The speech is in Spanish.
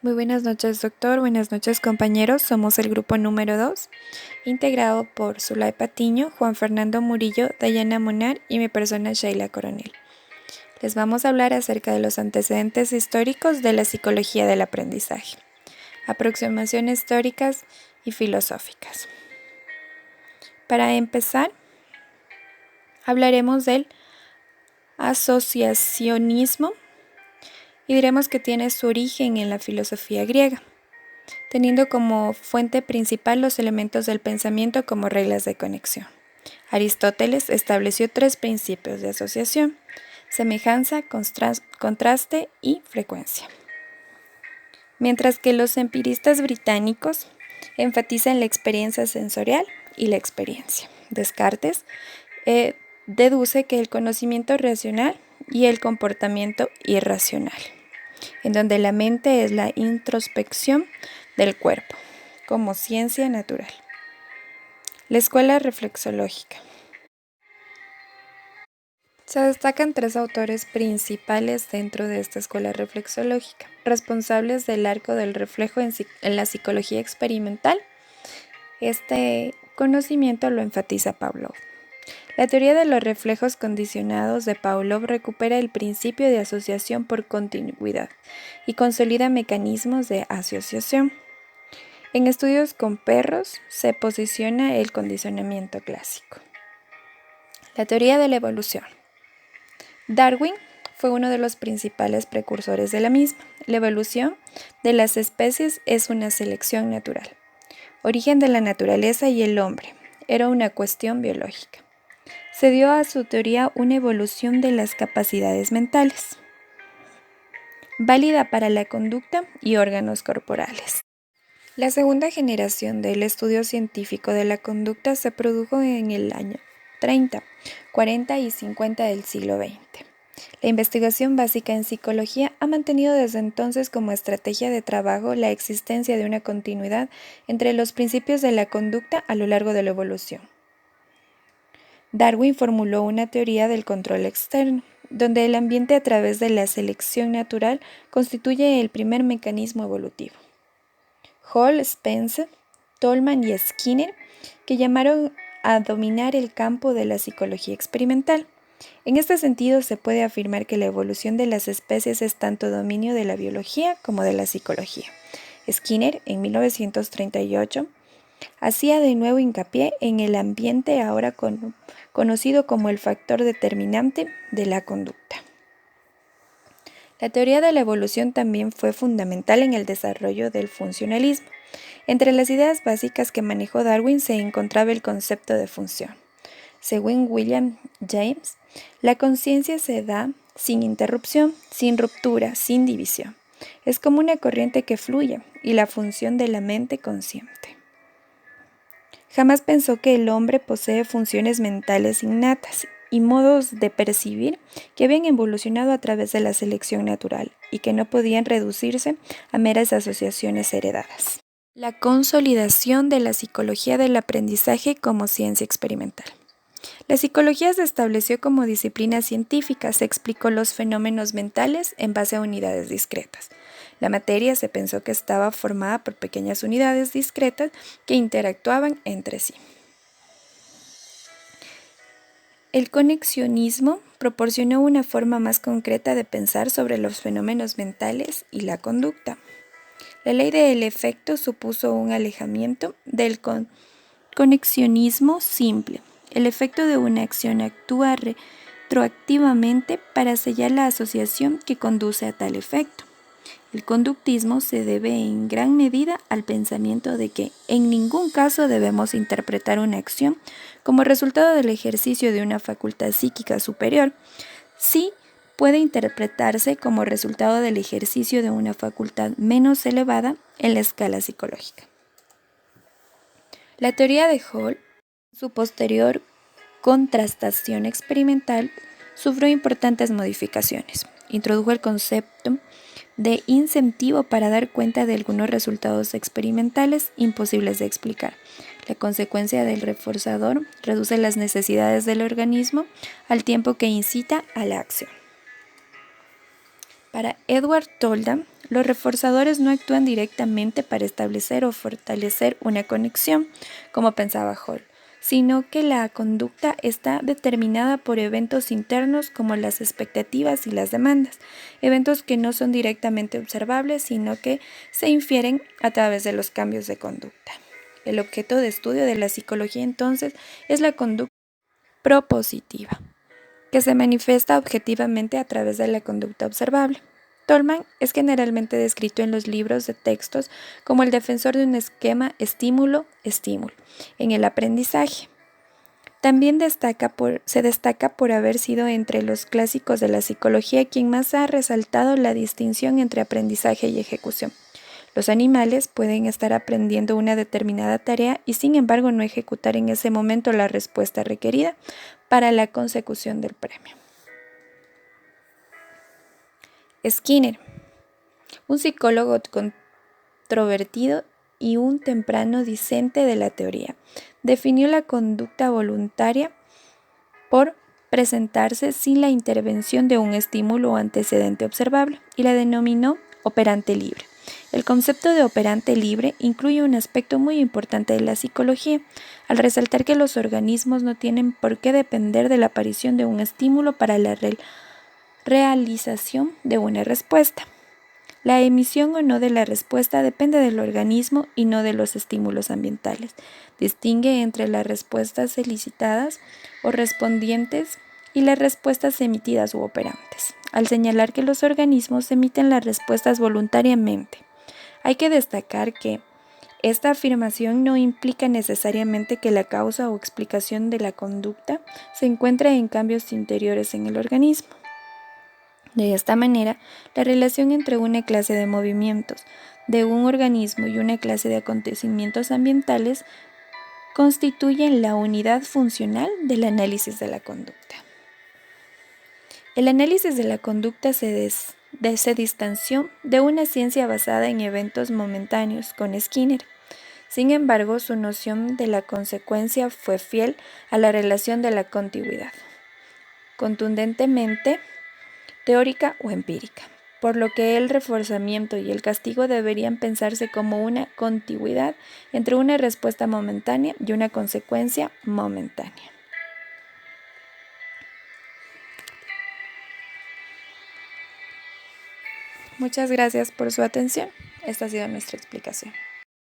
Muy buenas noches, doctor. Buenas noches, compañeros. Somos el grupo número 2, integrado por Zulay Patiño, Juan Fernando Murillo, Dayana Monar y mi persona Sheila Coronel. Les vamos a hablar acerca de los antecedentes históricos de la psicología del aprendizaje, aproximaciones históricas y filosóficas. Para empezar, hablaremos del asociacionismo y diremos que tiene su origen en la filosofía griega, teniendo como fuente principal los elementos del pensamiento como reglas de conexión. Aristóteles estableció 3 principios de asociación: semejanza, contraste y frecuencia. Mientras que los empiristas británicos enfatizan la experiencia sensorial y la experiencia. Descartes deduce que el conocimiento racional y el comportamiento irracional, en donde la mente es la introspección del cuerpo, como ciencia natural. La escuela reflexológica. Se destacan 3 autores principales dentro de esta escuela reflexológica, responsables del arco del reflejo en la psicología experimental. Este conocimiento lo enfatiza Pavlov. La teoría de los reflejos condicionados de Pavlov recupera el principio de asociación por continuidad y consolida mecanismos de asociación. En estudios con perros se posiciona el condicionamiento clásico. La teoría de la evolución. Darwin fue uno de los principales precursores de la misma. La evolución de las especies es una selección natural. Origen de la naturaleza y el hombre. Era una cuestión biológica. Se dio a su teoría una evolución de las capacidades mentales, válida para la conducta y órganos corporales. La segunda generación del estudio científico de la conducta se produjo en el año 30, 40 y 50 del siglo XX. La investigación básica en psicología ha mantenido desde entonces como estrategia de trabajo la existencia de una continuidad entre los principios de la conducta a lo largo de la evolución. Darwin formuló una teoría del control externo, donde el ambiente a través de la selección natural constituye el primer mecanismo evolutivo. Hall, Spencer, Tolman y Skinner, que llamaron a dominar el campo de la psicología experimental. En este sentido, se puede afirmar que la evolución de las especies es tanto dominio de la biología como de la psicología. Skinner, en 1938, hacía de nuevo hincapié en el ambiente, ahora conocido como el factor determinante de la conducta. La teoría de la evolución también fue fundamental en el desarrollo del funcionalismo. Entre las ideas básicas que manejó Darwin se encontraba el concepto de función. Según William James, la conciencia se da sin interrupción, sin ruptura, sin división. Es como una corriente que fluye y la función de la mente consciente. Jamás pensó que el hombre posee funciones mentales innatas y modos de percibir que habían evolucionado a través de la selección natural y que no podían reducirse a meras asociaciones heredadas. La consolidación de la psicología del aprendizaje como ciencia experimental. La psicología se estableció como disciplina científica, se explicó los fenómenos mentales en base a unidades discretas. La materia se pensó que estaba formada por pequeñas unidades discretas que interactuaban entre sí. El conexionismo proporcionó una forma más concreta de pensar sobre los fenómenos mentales y la conducta. La ley del efecto supuso un alejamiento del conexionismo simple. El efecto de una acción actúa retroactivamente para sellar la asociación que conduce a tal efecto. El conductismo se debe en gran medida al pensamiento de que en ningún caso debemos interpretar una acción como resultado del ejercicio de una facultad psíquica superior. Sí puede interpretarse como resultado del ejercicio de una facultad menos elevada en la escala psicológica. La teoría de Hall, su posterior contrastación experimental, sufrió importantes modificaciones. Introdujo el concepto de incentivo para dar cuenta de algunos resultados experimentales imposibles de explicar. La consecuencia del reforzador reduce las necesidades del organismo al tiempo que incita a la acción. Para Edward Toldam, los reforzadores no actúan directamente para establecer o fortalecer una conexión, como pensaba Hall, sino que la conducta está determinada por eventos internos como las expectativas y las demandas, eventos que no son directamente observables, sino que se infieren a través de los cambios de conducta. El objeto de estudio de la psicología entonces es la conducta propositiva, que se manifiesta objetivamente a través de la conducta observable. Tolman es generalmente descrito en los libros de textos como el defensor de un esquema estímulo-estímulo en el aprendizaje. También se destaca por haber sido entre los clásicos de la psicología quien más ha resaltado la distinción entre aprendizaje y ejecución. Los animales pueden estar aprendiendo una determinada tarea y sin embargo no ejecutar en ese momento la respuesta requerida para la consecución del premio. Skinner, un psicólogo controvertido y un temprano discente de la teoría, definió la conducta voluntaria por presentarse sin la intervención de un estímulo o antecedente observable y la denominó operante libre. El concepto de operante libre incluye un aspecto muy importante de la psicología, al resaltar que los organismos no tienen por qué depender de la aparición de un estímulo para la realización de una respuesta. La emisión o no de la respuesta depende del organismo y no de los estímulos ambientales. Distingue entre las respuestas elicitadas o respondientes y las respuestas emitidas u operantes, al señalar que los organismos emiten las respuestas voluntariamente. Hay que destacar que esta afirmación no implica necesariamente que la causa o explicación de la conducta se encuentre en cambios interiores en el organismo. De esta manera, la relación entre una clase de movimientos de un organismo y una clase de acontecimientos ambientales constituyen la unidad funcional del análisis de la conducta. El análisis de la conducta se distanció de una ciencia basada en eventos momentáneos con Skinner. Sin embargo, su noción de la consecuencia fue fiel a la relación de la contigüidad, contundentemente teórica o empírica, por lo que el reforzamiento y el castigo deberían pensarse como una contigüidad entre una respuesta momentánea y una consecuencia momentánea. Muchas gracias por su atención. Esta ha sido nuestra explicación.